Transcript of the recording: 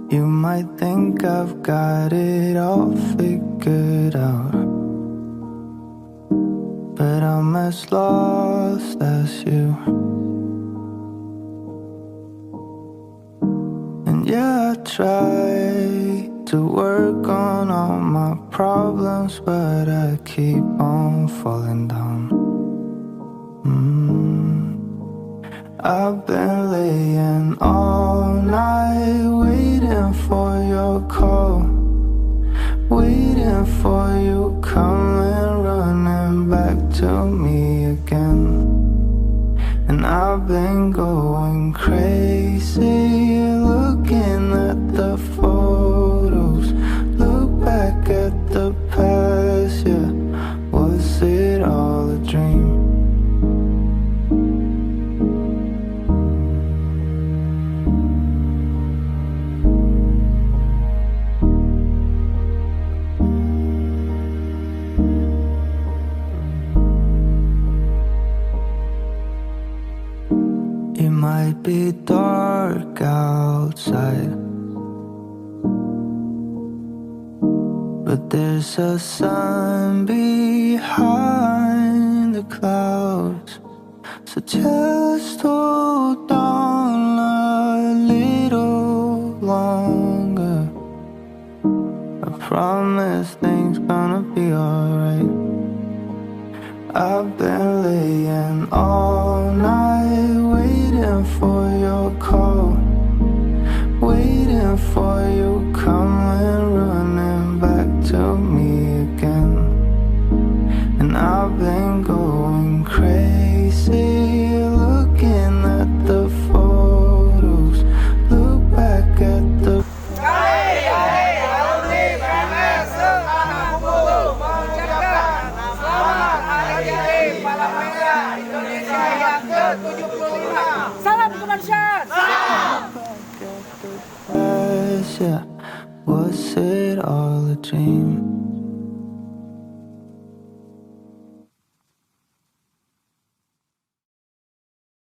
You might think I've got it all figured out, but I'm as lost as you. And yeah, I try to work on all my problems, but I keep on falling down. I've been laying all night waiting for your call, waiting for you coming running back to me again. And I've been going crazy looking at the photos, look back at the past, yeah. Was it all a dream? It might be dark outside, but there's a sun behind the clouds. So just hold on a little longer. I promise things gonna be alright. I've been laying all night waiting for your call, waiting for you coming running back to me again. And I've been going crazy looking at the photos, look back at the Hai alumni PMR seTanah Bumbu mengucapkan selamat Hariyadi Malam Merah Indonesia yang ke-75. Salam kemanusiaan. yeah. Was it all a dream?